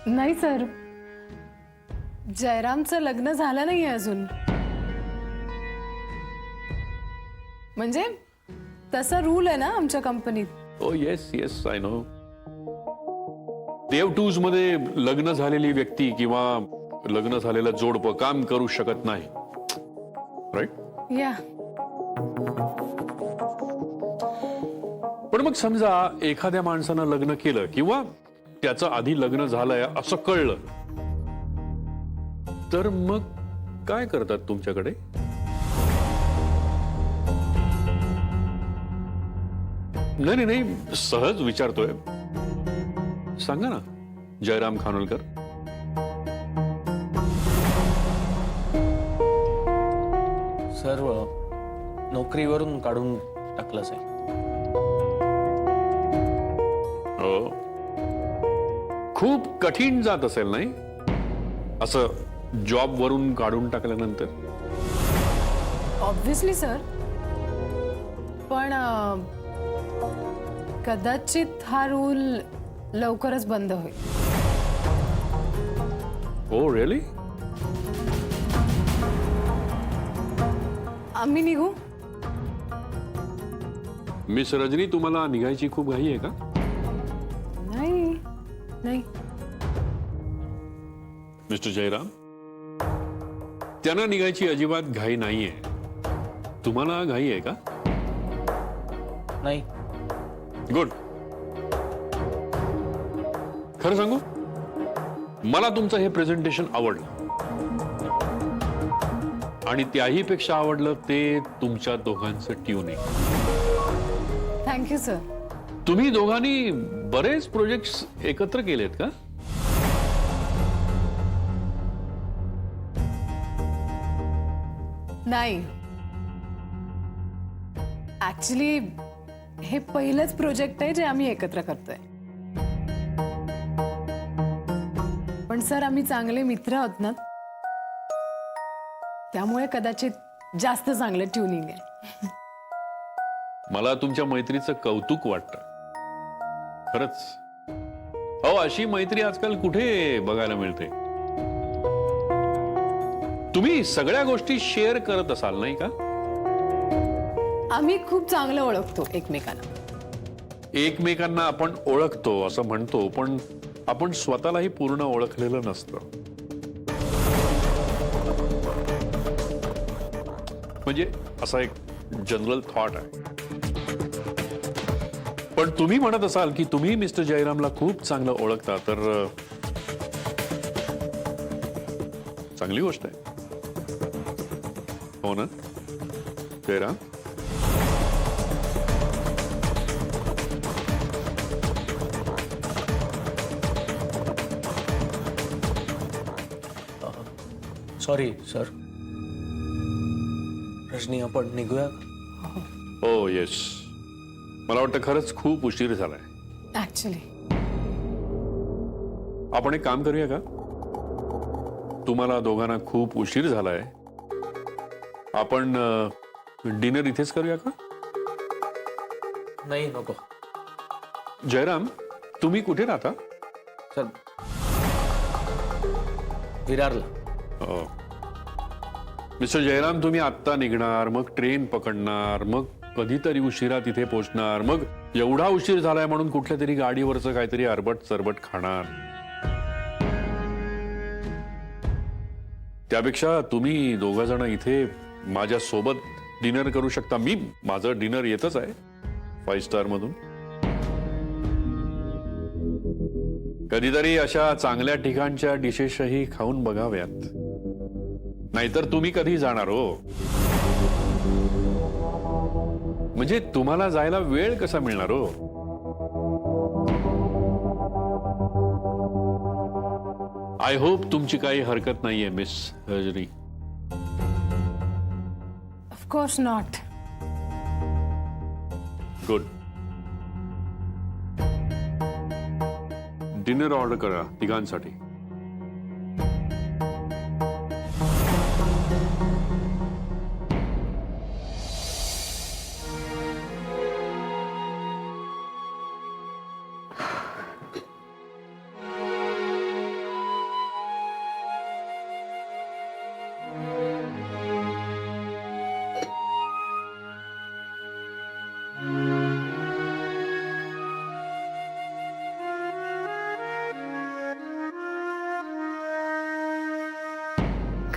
नाही सर, जयरामचं लग्न झालं नाहीये अजून. म्हणजे तसा रूल आहे ना आमच्या कंपनीत. Oh yes yes I know. देव टूज मध्ये लग्न झालेली व्यक्ती किंवा लग्न झालेलं जोडपं काम करू शकत नाही, राईट? या पण मग समजा एखाद्या माणसानं लग्न केलं किंवा त्याचं आधी लग्न झालंय असं कळलं, तर मग काय करतात तुमच्याकडे? नाही नाही नाही, सहज विचारतोय. सांगा ना जयराम खानोलकर. सर्व नोकरीवरून काढून टाकलं साहेब. हो, खूप कठीण जात असेल नाही असं जॉब वरून काढून टाकल्यानंतर? ऑब्विसली सर, पण कदाचित हा रूल लवकरच बंद होईल. हो रिअली? आम्ही निघू? मिस रजनी, तुम्हाला निघायची खूप घाई आहे का? नाही नाही. मिस्टर जयराम, त्यांना निघायची अजिबात घाई नाहीये. तुम्हाला घाई आहे का? नाही. गुड. खरं सांगू, मला तुमचं हे प्रेझेंटेशन आवडलं, आणि त्याही पेक्षा आवडलं ते तुमच्या दोघांचं ट्युनिंग. Thank you sir. तुम्ही दोघांनी बरेच प्रोजेक्ट्स एकत्र केलेत का? नाही, ऍक्च्युली हे पहिलंच प्रोजेक्ट आहे जे आम्ही एकत्र करतोय. पण सर, आम्ही चांगले मित्र आहोत ना, त्यामुळे कदाचित जास्त चांगलं ट्युनिंग आहे. मला तुमच्या मैत्रीचं कौतुक वाटतं, खरंच. अहो, अशी मैत्री आजकाल कुठे बघायला मिळते. तुम्ही सगळ्या गोष्टी शेअर करत असाल नाही का? आम्ही खूप चांगलं ओळखतो एकमेकांना. एकमेकांना आपण ओळखतो असं म्हणतो, पण आपण स्वतःलाही पूर्ण ओळखलेलं नसतं. म्हणजे असा एक जनरल थॉट आहे. पण तुम्ही म्हणत असाल की तुम्ही मिस्टर जयरामला खूप चांगलं ओळखता, तर चांगली गोष्ट आहे. हो ना जयराम? Sorry sir. रजनी, आपण निघूया? हो येस. मला वाटतं खरंच खूप उशीर झालाय. ऍक्च्युली आपण एक काम करूया का? तुम्हाला दोघांना खूप उशीर झालाय, आपण डिनर इथेच करूया का? नाही, नको. जयराम, तुम्ही कुठे राहता? सर, विरारला. मिस्टर जयराम, तुम्ही आत्ता निघणार, मग ट्रेन पकडणार, मग कधीतरी उशिरा तिथे पोहोचणार, मग एवढा उशीर झालाय म्हणून कुठल्या तरी गाडीवरचं काहीतरी अरबट चरबट खाणार. त्यापेक्षा तुम्ही दोघ जण इथे माझ्या सोबत डिनर करू शकता. मी माझं डिनर येतच आहे 5 स्टार मधून. कधीतरी अशा चांगल्या ठिकाणच्या डिशेसही खाऊन बघाव्यात. नाहीतर तुम्ही कधी जाणार हो? म्हणजे तुम्हाला जायला वेळ कसा मिळणार हो? आय होप तुमची काही हरकत नाहीये miss Rajani. Of course not. Good. Dinner order करा तिघांसाठी.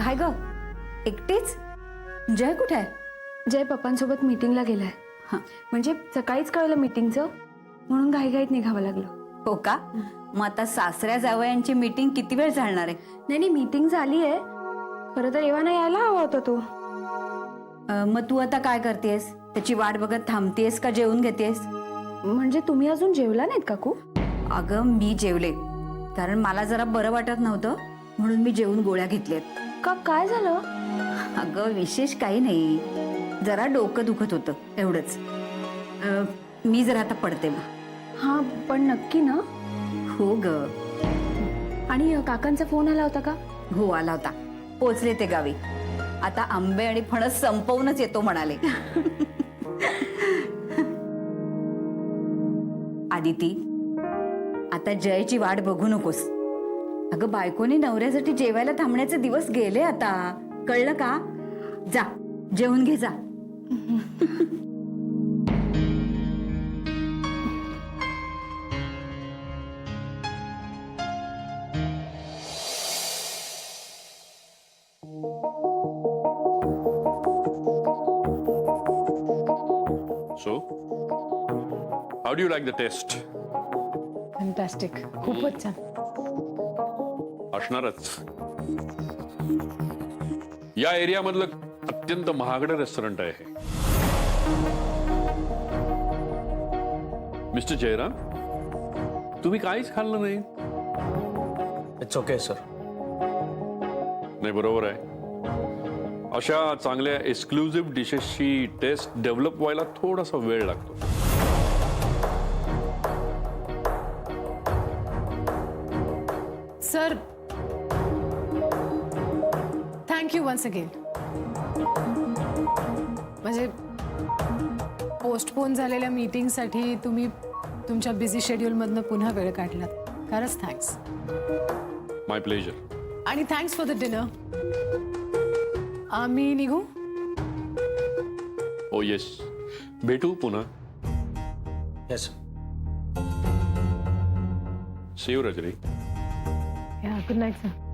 काय ग एकटीच? जय कुठे आहे? जय पप्पांसोबत मीटिंगला गेलाय. म्हणजे सकाळीच कळलं मीटिंगचं, म्हणून घाईघाईत निघावं लागलं. हो का? मग आता सासऱ्या जावयांची मीटिंग किती वेळ चालणार आहे? नाही मीटिंग झाली आहे. खरं तर एव्हाना यायला हवा होता तो. मग तू आता काय करतेस? त्याची वाट बघत थांबतेस का जेवून घेतेस? म्हणजे तुम्ही अजून जेवला नाहीत काकू? अगं मी जेवले, कारण मला जरा बरं वाटत नव्हतं म्हणून मी जेवून गोळ्या घेतल्यात. का काय झालं? अगं विशेष काही नाही, जरा डोकं दुखत होतं एवढंच. मी जरा आता पडते मग. हा पण नक्की ना? हो ग. आणि काकांचा फोन आला होता का? हो आला होता. पोचले ते गावी. आता आंबे आणि फणस संपवूनच येतो म्हणाले. आदिती, आता जयची वाट बघू नकोस. अगं बायकोने नवऱ्यासाठी जेवायला थांबण्याचे दिवस गेले आता, कळलं का? जा जेवून घे जा. So, how do you like the test? Fantastic, खूपच छान. असणारच. या एरियामधलं अत्यंत महागडं रेस्टॉरंट आहे हे. मिस्टर जयराम, तुम्ही काहीच खाल्लं नाही? It's okay sir. नाही, बरोबर आहे. अशा चांगल्या एक्सक्लुझिव्ह डिशेसची टेस्ट डेव्हलप व्हायला थोडासा वेळ लागतो. Sir, thank you once again. म्हणजे पोस्टपोन झालेल्या मीटिंगसाठी तुम्ही तुमच्या बिझी शेड्यूलमधनं पुन्हा वेळ काढलात. खरंच थँक्स. My pleasure. आणि थँक्स फॉर द डिनर. आम्ही निघू? ओ येस, भेटू पुन्हा. Yes. See you Rajni. Yeah, good night sir.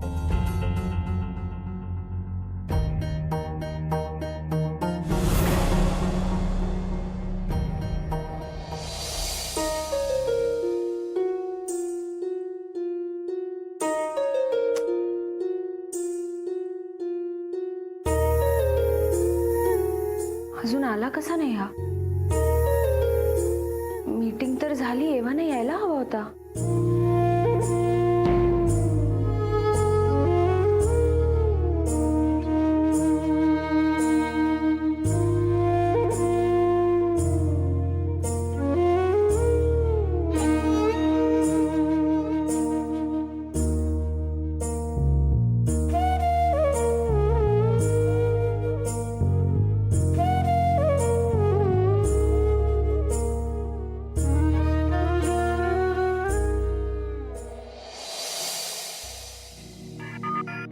अजून आला कसा नाही हा? मीटिंग तर झाली, एव्हाना यायला हवा होता.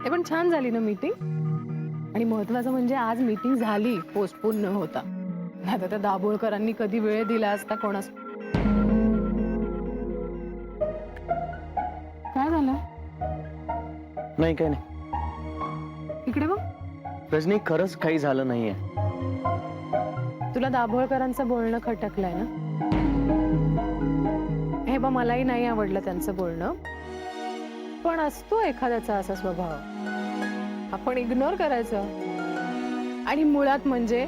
हे पण छान झाली ना मीटिंग. आणि महत्वाचं म्हणजे आज मीटिंग झाली, पोस्टपोन न होता. आता त्या दाभोळकरांनी कधी वेळ दिला असता कोणास. काय झालं? नाही काही नाही. इकडे बघ. रजनी, खरंच काही झालं नाहीये. तुला दाभोळकरांचं बोलणं खटकलंय ना? हे बा, मलाही नाही आवडलं त्यांचं बोलणं, पण असतो एखाद्याचा असा स्वभाव, आपण इग्नोर करायचं. आणि मुळात म्हणजे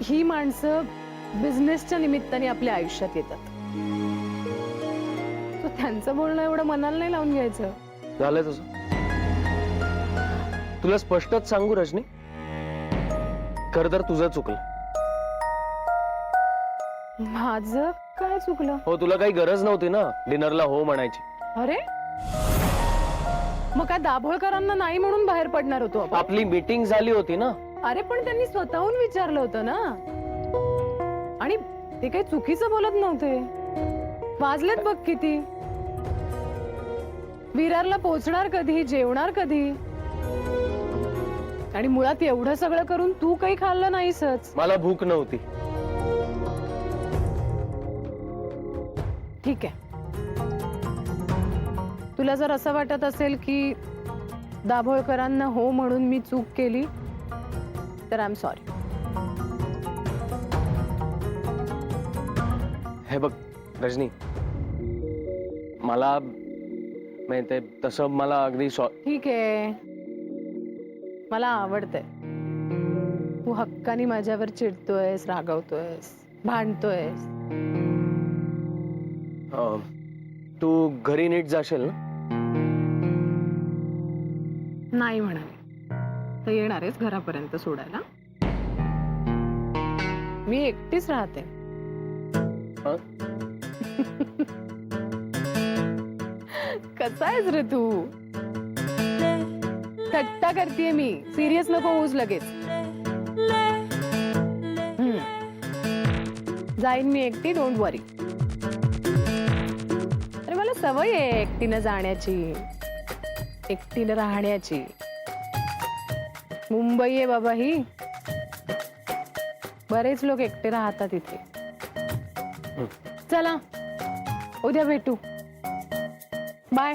ही माणसं बिझनेसच्या निमित्ताने आपल्या आयुष्यात येतात, तर त्यांचं बोलणं एवढं मनाला नाही लावून घ्यायचं. झालं तसं. तुला स्पष्टच सांगू रजनी, खरं तर तुझं चुकलं. माझं काय चुकलं? हो, तुला काही गरज नव्हती ना डिनरला हो म्हणायची. अरे मग काय दाभोळकरांना नाही म्हणून बाहेर पडणार होतो आपण? आपली मीटिंग झाली होती ना. अरे पण त्यांनी स्वतःहून विचारलं होतं ना, आणि ते काही चुकीचं बोलत नव्हते. वाजलेत बघ किती. विरारला पोहोचणार कधी, जेवणार कधी, आणि मुळात एवढं सगळं करून तू काही खाल्लं नाहीसच. मला भूक नव्हती. ठीक आहे, तुला जर असं वाटत असेल की दाभोळकरांना हो म्हणून मी चूक केली तर आय एम सॉरी. हे बघ रजनी, मला माहिती तसं मला अगदी ठीक आहे, मला आवडतंय. तू हक्कानी माझ्यावर चिडतोयस, रागवतोयस, भांडतोयस. तू घरी नीट जाशील ना? नाही म्हणाले तर येणारेच घरापर्यंत सोडायला. मी एकटीच राहते. हं? कसा आहेस रे तू? थट्टा करतेय मी, सिरियस नको होऊस लगेच. जाईन मी एकटी, डोंट वरी. अरे मला सवय आहे एकटीनं जाण्याची, एकटीनं राहण्याची. मुंबई आहे बाबा ही, बरेच लोक एकटे राहतात इथे. चला उद्या भेटू. बाय.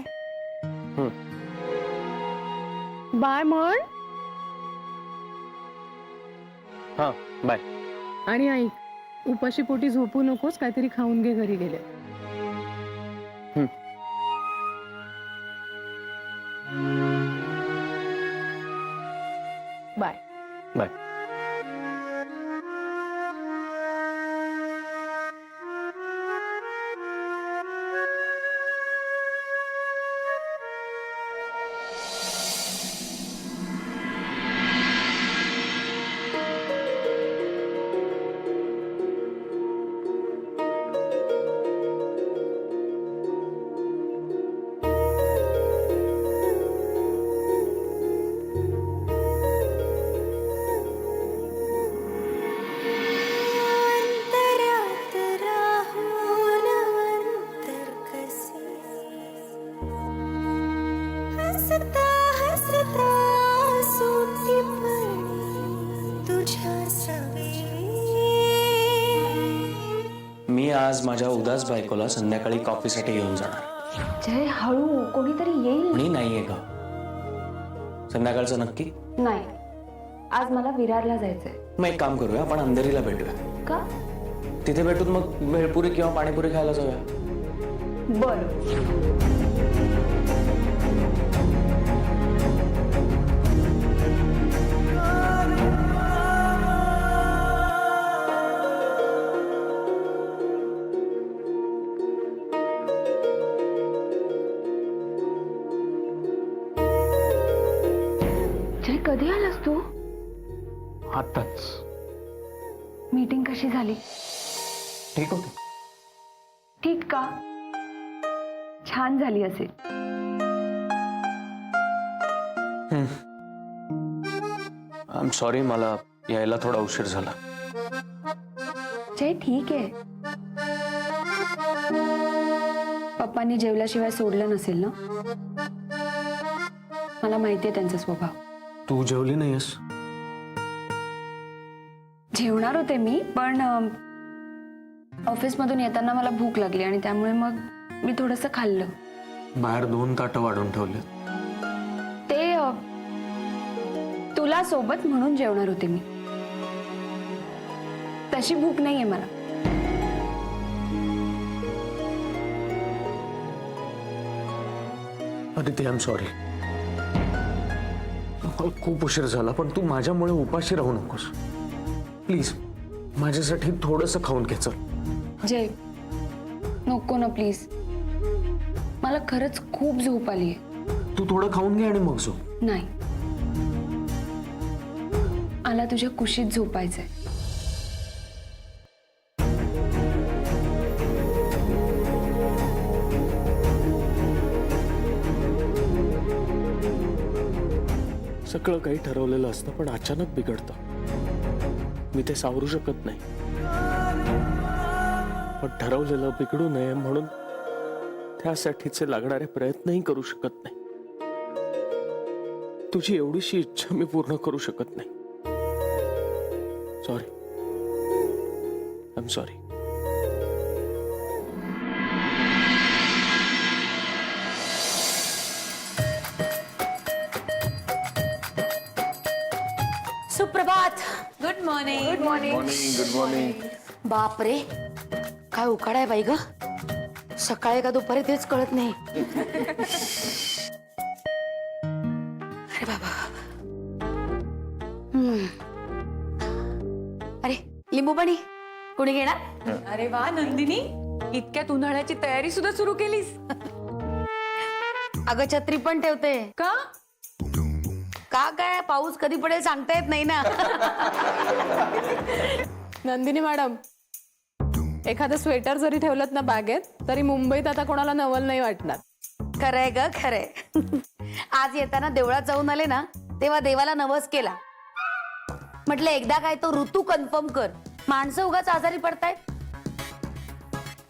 बाय म्हण. हा बाय. आणि ऐक, उपाशी पोटी झोपू नकोस, काहीतरी खाऊन घे घरी गेले. बाय. बाय. मी आज माझ्या उदास बायकोला संध्याकाळी कॉफीसाठी घेऊन जाणार. जय हळू, कोणीतरी येईल. मी नाहीये का? संध्याकाळचं नक्की? नाही, आज मला विरारला जायचंय. मग एक काम करूया, आपण अंधेरीला भेटूया. का? तिथे भेटून मग भेळपुरी किंवा पाणीपुरी खायला जाऊया. बरं. जय, कधी आलास तू? आताच. मीटिंग कशी झाली? ठीक होतं. ठीक का? छान झाली असेल. आय एम सॉरी, मला यायला थोडा उशीर झाला. जय ठीक आहे. पप्पांनी जेवल्याशिवाय सोडलं नसेल ना? मला माहिती आहे त्यांचा स्वभाव. तू जेवली नाहीस? जेवणार होते मी, पण ऑफिसमधून येताना मला भूक लागली आणि त्यामुळे मग मी थोडंसं खाल्लं. बाहेर 2 ताटं वाढून ठेवले. ते तुला सोबत म्हणून जेवणार होते मी. तशी भूक नाहीये मला. Aditi, I am sorry. खूप उशीर झाला, पण तू माझ्यामुळे उपाशी राहू नकोस प्लीज. माझ्यासाठी थोडंसं खाऊन घे. चल. जय, नको ना प्लीज. मला खरंच खूप झोप आलीये. तू थोडं खाऊन घे आणि मग झोप. नाही, मला तुझ्या कुशीत झोपायचंय. सगळं काही ठरवलेलं असतं पण अचानक बिघडतं. मी ते सावरू शकत नाही, पण ठरवलेलं बिघडू नये म्हणून त्यासाठीचे लागणारे प्रयत्नही करू शकत नाही. तुझी एवढीशी इच्छा मी पूर्ण करू शकत नाही. Sorry. I am sorry. Good morning. Good morning. Good morning. बापरे काय उकाडा आहे बाई ग. सकाळी का दुपारी तेच कळत नाही. अरे बाबा. अरे लिंबू पाणी कोणी घेणार? अरे वा नंदिनी, इतक्यात उन्हाळ्याची तयारी सुद्धा सुरू केलीस. अगं छत्री पण ठेवते. का? का काय पाऊस कधी पडेल सांगता येत नाही ना. नंदिनी मॅडम, एखादं स्वेटर जरी ठेवलं ना बागेत तरी मुंबईत आता कोणाला नवल नाही वाटणार. खरंय ग खरंय. आज येताना देवळात जाऊन आले ना तेव्हा देवाला नवस केला. म्हटलं एकदा काय तो ऋतू कन्फर्म कर. माणसं उगाच आजारी पडतायत.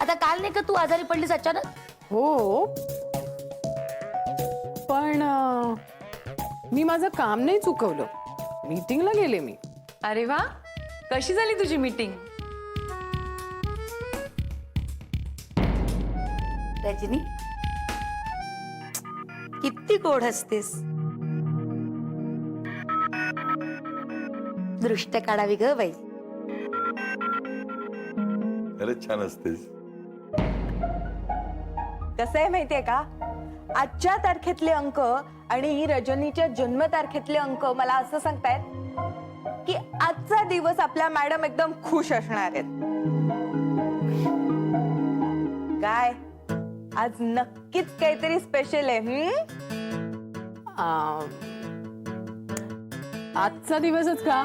आता काल नाही का तू आजारी पडलीस अचानक. हो, पण मी माझं काम नाही चुकवलं. मीटिंगला गेले मी. अरे वा, कशी झाली तुझी मीटिंग? रजनी किती गोड हसतेस. दृष्ट काढावी ग बाई. खरंच छान असतेस. कसं आहे माहितीये का, आजच्या तारखेतले अंक आणि रजनीच्या जन्म तारखेतले अंक मला असं सांगतायत की आजचा दिवस आपल्या मॅडम एकदम खुश असणार आहेत. काय आज नक्कीच काहीतरी स्पेशल आहे. आजचा दिवसच का,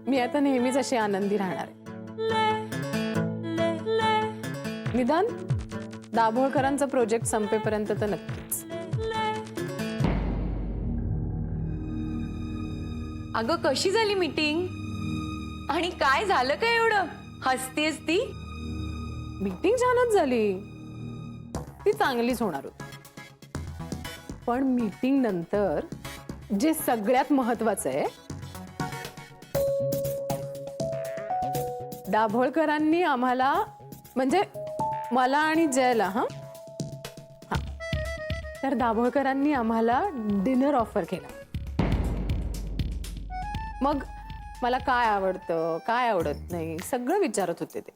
मी आता नेहमीच अशी आनंदी राहणार आहे. निदान दाभोळकरांचा प्रोजेक्ट संपेपर्यंत तर नक्कीच. अगं कशी झाली मीटिंग? आणि काय झालं काय एवढं हसतेस ती? मीटिंग छानच झाली. ती चांगलीच होणार होती. पण मीटिंग नंतर जे सगळ्यात महत्वाचं आहे, दाभोळकरांनी आम्हाला म्हणजे मला आणि जयला तर दाभोळकरांनी आम्हाला डिनर ऑफर केला. मग मला काय आवडतं काय आवडत नाही सगळं विचारत होते ते.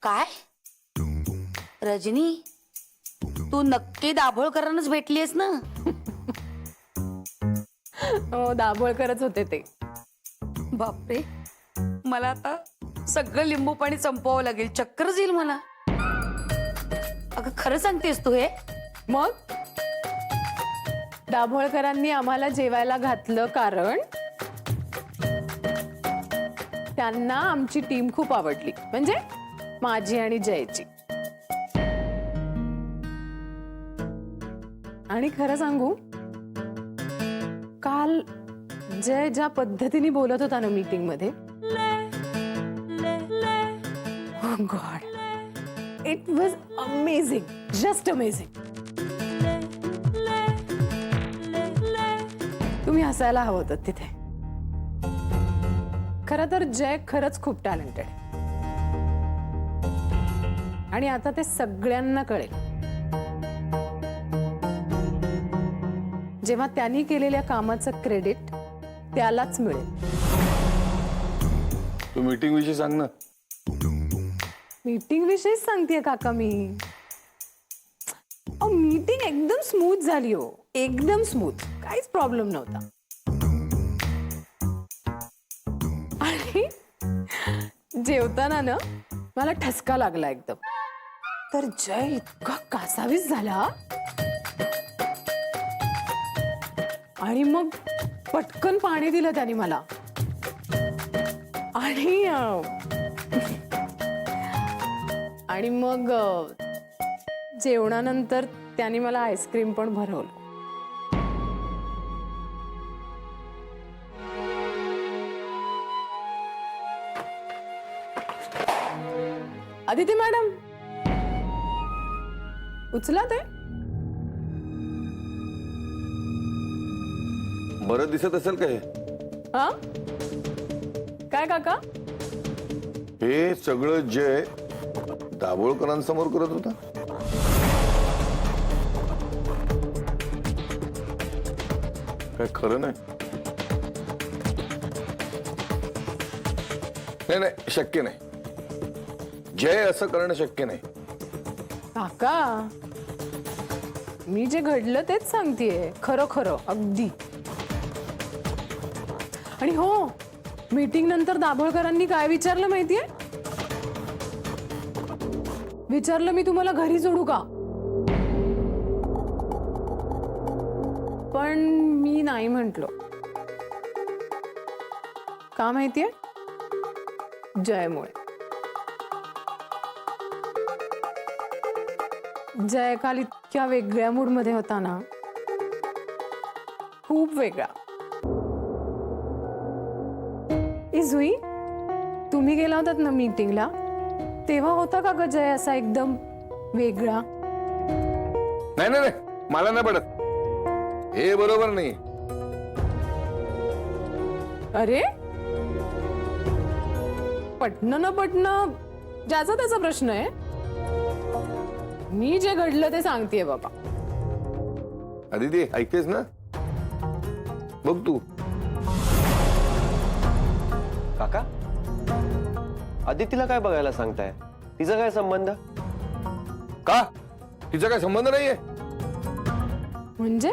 काय रजनी तू नक्की दाभोळकरांनाच भेटलीस ना. हो, दाभोळकरच होते ते. बापरे मला आता सगळं लिंबू पाणी संपवावं लागेल. चक्करच येईल मला. अगं खरं सांगतेस तू हे? मग दाभोळकरांनी आम्हाला जेवायला घातलं कारण त्यांना आमची टीम खूप आवडली. म्हणजे माझी आणि जयची. आणि खरं सांगू, काल जय ज्या पद्धतीने बोलत होता ना मीटिंग मध्ये, God, it was amazing. Just amazing. तुम्ही हसायला हवं होतं तिथे. खरं तर जय खरंच खूप टॅलेंटेड आहे. आणि आता ते सगळ्यांना कळेल. जेव्हा त्यांनी केलेल्या कामाचं क्रेडिट त्यालाच मिळेल. तू मीटिंग विषयी सांग ना. मीटिंग विषयीच सांगतेय काका मी. मीटिंग एकदम स्मूथ झाली हो. एकदम स्मूथ. काहीच प्रॉब्लेम नव्हता. आणि जेवताना ना मला ठसका लागला एकदम. तर जय इतका कासावीस झाला आणि मग पटकन पाणी दिलं त्याने मला. आणि मग जेवणानंतर त्याने मला आईस्क्रीम पण भरवलं. अदिती मॅडम उचला ते. बरं दिसत असेल का हे? हा काय काका? हे सगळं जय दाभोळकरांसमोर करत होता. काय खरं नाही. नाही नाही, शक्य नाही. जय असं करणं शक्य नाही. काका, मी जे घडलं तेच सांगतेय, खरं खरं अगदी. आणि हो, मीटिंग नंतर दाभोळकरांनी काय विचारलं माहितीये? विचारलं मी तुम्हाला घरी सोडू का? पण मी नाही म्हंटलो. का माहितीये? जयमुळे. जय काल इतक्या वेगळ्या मूड मध्ये होता ना, खूप वेगळा. जुई, तुम्ही गेला होतात ना मीटिंगला, तेव्हा होता का ग जय असा एकदम वेगळा? नाही नाही नाही, मला नाही पडत. हे बरोबर नाही. अरे, पटणं न पटणं ज्याचा त्याचा प्रश्न आहे. मी जे घडलं ते सांगतेय बाबा. अदिती, ऐकतेस ना? बघ तू. काका, आदितीला काय बघायला सांगताय? तिचा काय संबंध? का? तिचा काय संबंध नाहीये? म्हणजे